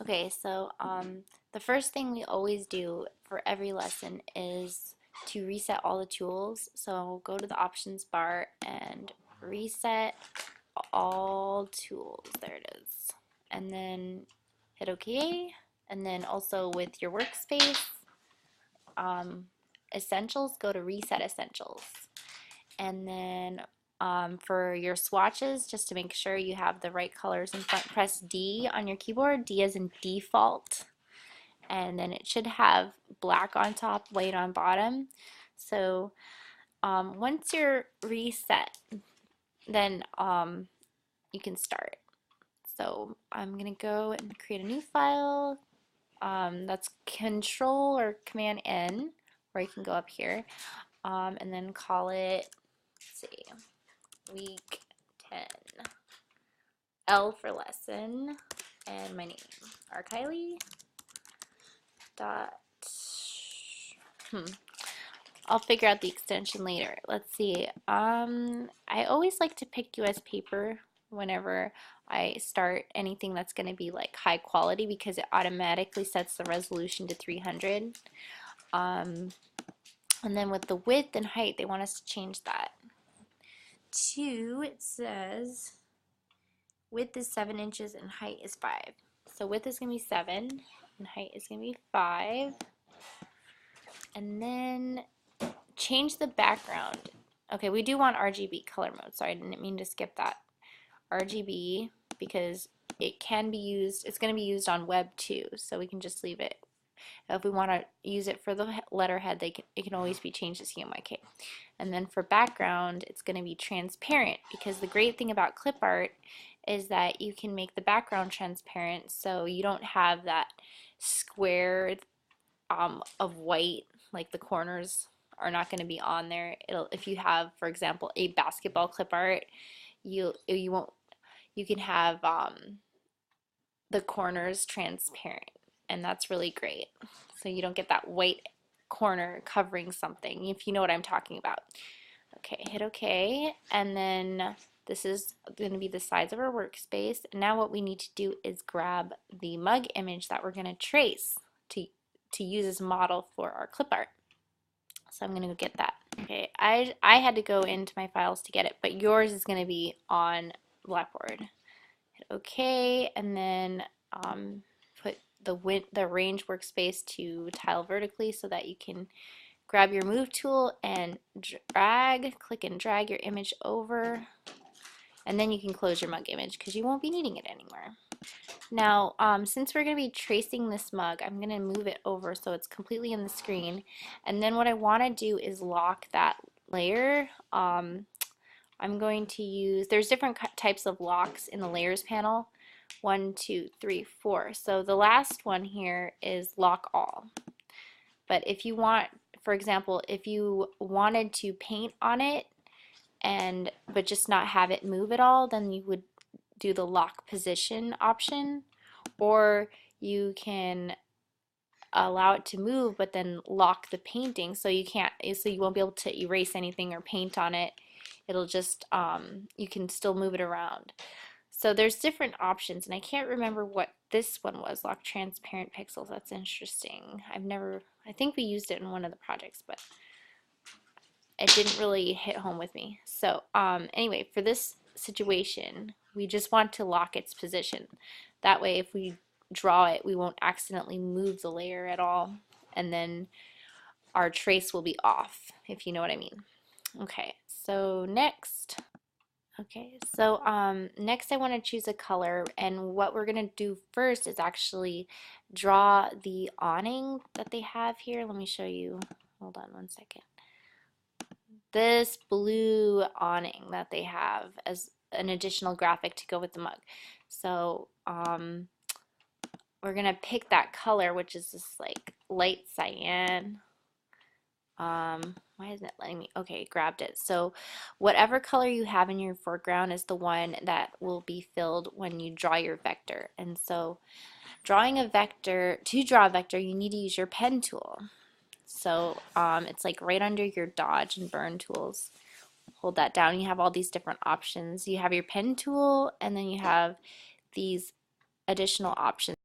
Okay, so the first thing we always do for every lesson is to reset all the tools. So go to the options bar and reset all tools. There it is. And then hit OK. And then also with your workspace, essentials, go to reset essentials. And then for your swatches, just to make sure you have the right colors in front, press D on your keyboard. D as in default. And then it should have black on top, white on bottom. So once you're reset, then you can start. So I'm going to go and create a new file. That's Control or Command N, or you can go up here and then call it, let's see, week 10. L for lesson, and my name, rkiely. I'll figure out the extension later. Let's see. I always like to pick US paper whenever I start anything that's going to be like high quality because it automatically sets the resolution to 300. And then with the width and height, they want us to change that to, it says, width is 7 inches and height is 5. So width is going to be 7 and height is going to be 5. And then change the background. Okay, we do want RGB color mode. Sorry, I didn't mean to skip that. RGB, because it can be used, it's going to be used on web too, so we can just leave it. If we want to use it for the letterhead, it can always be changed to CMYK. And then for background, it's going to be transparent, because the great thing about clip art is that you can make the background transparent, so you don't have that square of white, like the corners are not going to be on there. If you have, for example, a basketball clip art, you can have the corners transparent, and that's really great. So you don't get that white corner covering something, if you know what I'm talking about. Okay, hit OK, and then this is going to be the size of our workspace. Now what we need to do is grab the mug image that we're going to trace to use as a model for our clip art. So I'm going to go get that. Okay, I had to go into my files to get it, but yours is going to be on Blackboard. Hit OK, and then put the range workspace to tile vertically so that you can grab your move tool and click and drag your image over, and then you can close your mug image because you won't be needing it anymore. Now, since we're going to be tracing this mug, I'm going to move it over so it's completely in the screen. And then what I want to do is lock that layer. I'm going to use, there's different types of locks in the layers panel. 1, 2, 3, 4. So the last one here is lock all. But if you want, for example, if you wanted to paint on it but just not have it move at all, then you would do the lock position option, or you can allow it to move but then lock the painting so you won't be able to erase anything or paint on it. It'll just you can still move it around. So there's different options, and I can't remember what this one was. Lock transparent pixels. That's interesting. I think we used it in one of the projects, but it didn't really hit home with me. So anyway, for this situation, we just want to lock its position. That way, if we draw it, we won't accidentally move the layer at all, and then our trace will be off, if you know what I mean. Okay, so next. Next I want to choose a color, and what we're going to do first is actually draw the awning that they have here. Let me show you. Hold on one second. This blue awning that they have as an additional graphic to go with the mug. So we're going to pick that color, which is this like light cyan. Why isn't it letting me? Okay, grabbed it. So whatever color you have in your foreground is the one that will be filled when you draw your vector. And so to draw a vector, you need to use your pen tool. So it's like right under your dodge and burn tools. Hold that down. You have all these different options. You have your pen tool, and then you have these additional options.